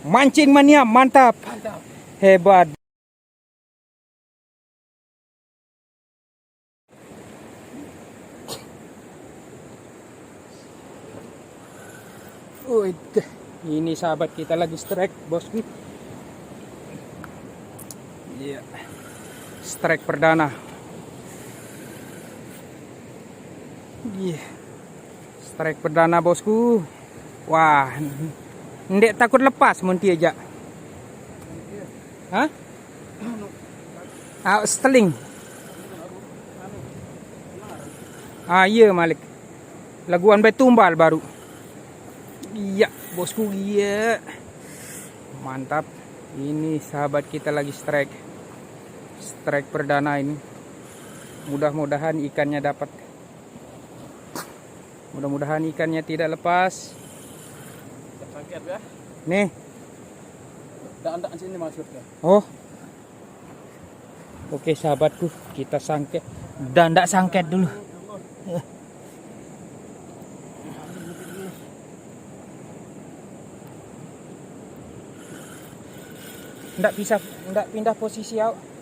Mancing mania, mantap. Mantap. Hebat. Ini sahabat kita lagi strike, bosku. Iya. Strike perdana. Iya. Strike perdana, bosku. Wah. Ndek takut lepas monti aja. Hah? Steling. Iya Malik. Laguan betumbal baru. Iya, bosku, iya. Mantap. Ini sahabat kita lagi strike. Strike perdana ini. Mudah-mudahan ikannya dapat. Mudah-mudahan ikannya tidak lepas. Sangket ya. Nih. Ndak sini maksudnya. Oh. Oke sahabatku, kita sangket. Dan ndak sangket dulu. Ndak pindah posisi awak.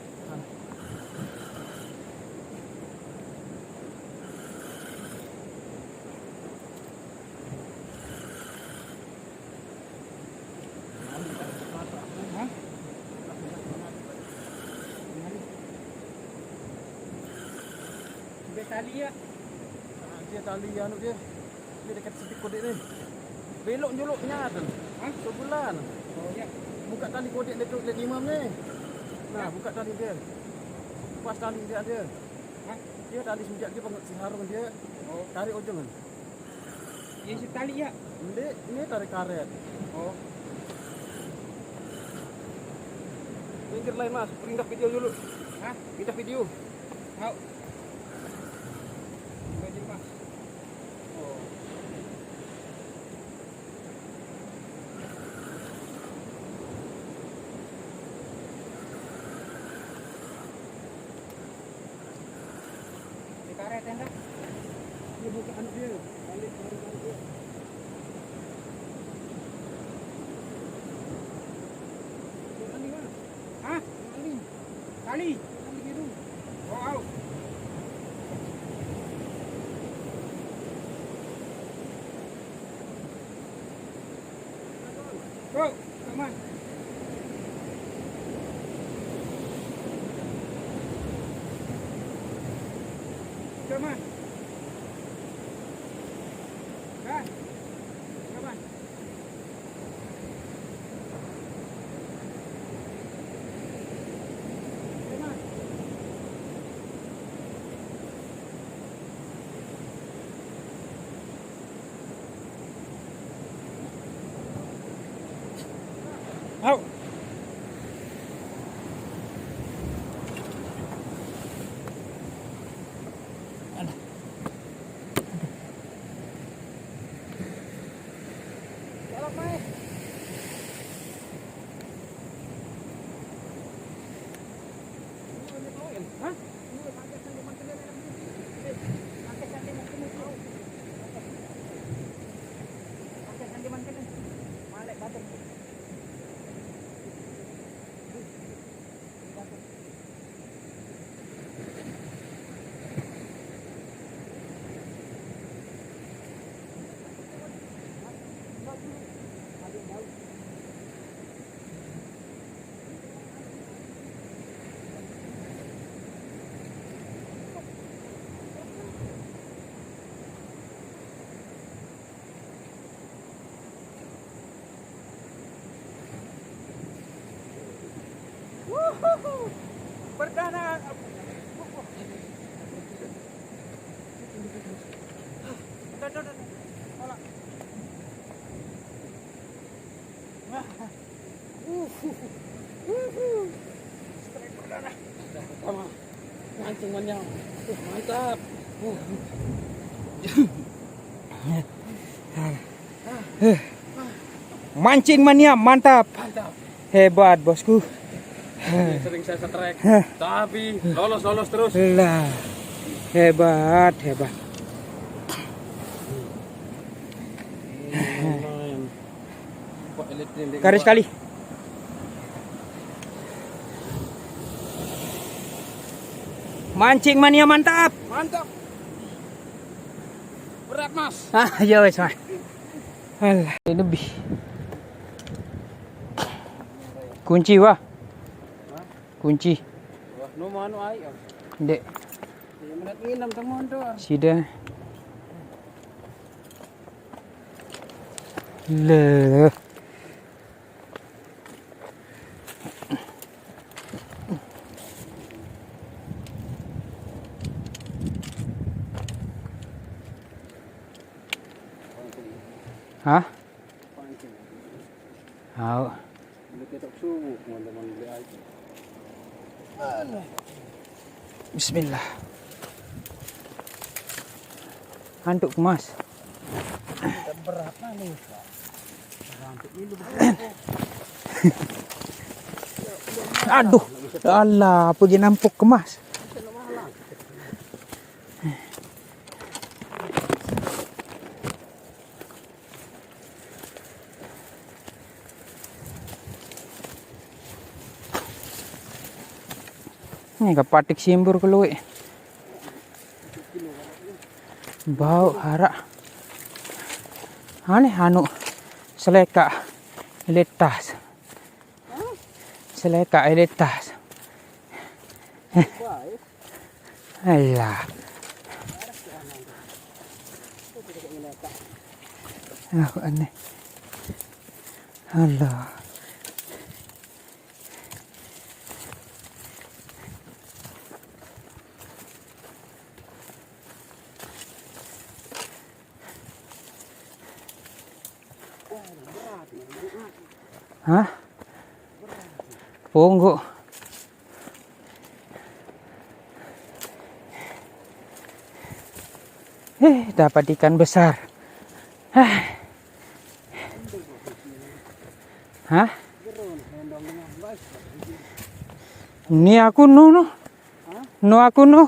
Tali ya. Dia tali anu dia. Dia dekat sepik kodek ni. Belok juluknya tu. Sebulan. Oh ya. Buka tali kodek dia tu lihat imam ni. Nah, buka tali dia. Pas tali dia ada. Dia tali sejak dia pengat si harum dia. Oh, tarik ujung kan. Ini si tali ya. Ini tarik karet. Oh. Pinggir lain mas, pindah video dulu. Hah? Pindah video. Mau. Baju mas. Oh. Di karet tenda. Dia buka anak dia. Balik dia. Hah? Tali. Tali biru. Wow. Go, come on. Come on. Kan? Come on. Come on. Out. Jalan main. Hah? Perdana. Strike perdana. Pertama. Mancing manyam. Mantap. Mancing mania, mantap. Mantap. Hebat, bosku. Sering saya strike, tapi lolos terus. Lah. Hebat. Garis kali. Mancing mania mantap. Mantap. Berat mas. Ya wes mas. Alah, ini lebih. Kunci wah. Kunci. Wah, no mano ay. Dek. Yung menit nginam teman tuh. Sida. Le. Hah? Pancing. Tahu. Beli ketok subuh teman-teman beli aja. Bismillah. Handuk mas. Berapa nih? Aduh, alah, pergi nampuk kemas. Ini kepatik simbur keluwe. Bau harak. Aneh anu seleka eletas. Seleka eletas. Alah. Aku aneh. Allah. Hah? Punggu. Dapat ikan besar. Hah? Ini aku nu. Nu aku nu.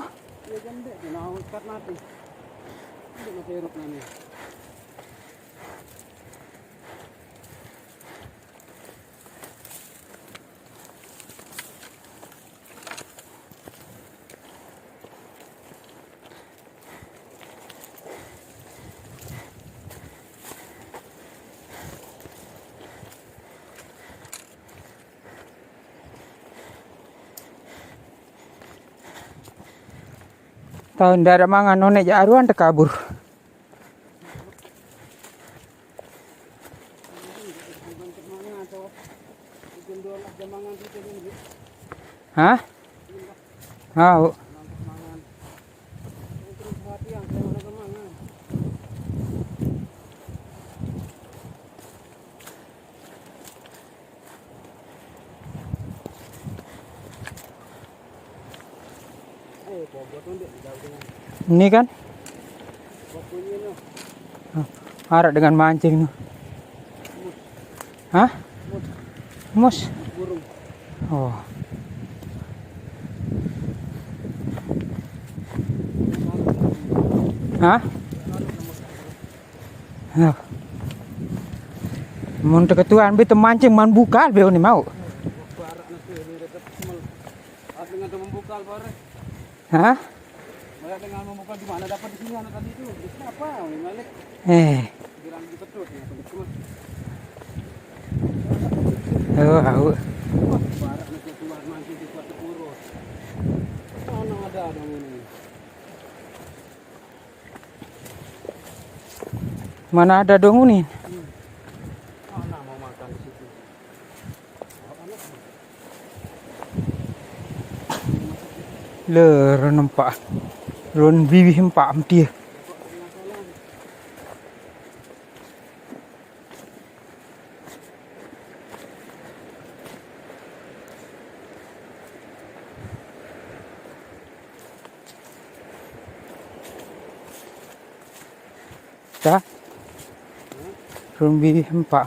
Tahun darah mangan nonek jaruan terkabur. Hah? Tahu. Ini kan harap dengan mancing. Hah? Mus? Oh. Hah? Oh. Mun ketuaan be mancing man buka be ni mau. Hah? Dengan membuka di mana dapat di sini anak tadi itu. Di sini apa? Malik. Bilang dipetut ya, teman. Tahu. Barak nak keluar mancing di suatu purus. Mana ada dong ini. Mana ada dong ini? Mana mau makan di situ. Le nampak. Ron bibih empak dia. Dah. Ron bibih empak.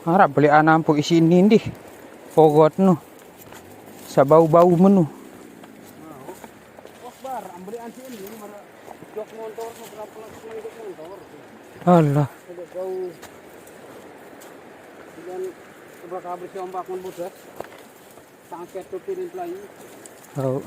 Harap beli anak isi ini deh. Pogot nu. Sabau-bau menu. Oh, bar, ambil anti ini mara jok motor berapa lagi jok motor. Allah. Tidak jauh. Dan sebelah kabel si ombak mun budak. Sangket tuturin pelai. Oh.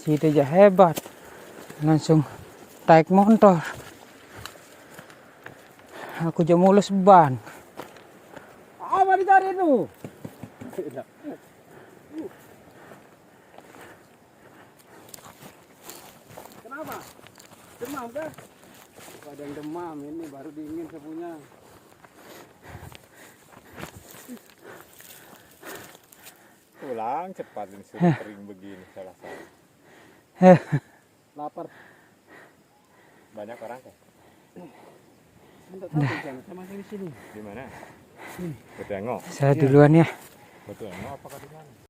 Si Teja hebat, langsung naik motor. Aku jam mulus ban. Apa dicari itu? Kenapa? Demam kah? Ada yang demam ini baru dingin sepunya. Pulang cepat ini sudah kering begini salah satu. Lapar. Banyak orang teh. Enggak tahu jangan sama di sini. Di mana? Betengok. Saya duluan ya. Betengok apa di mana?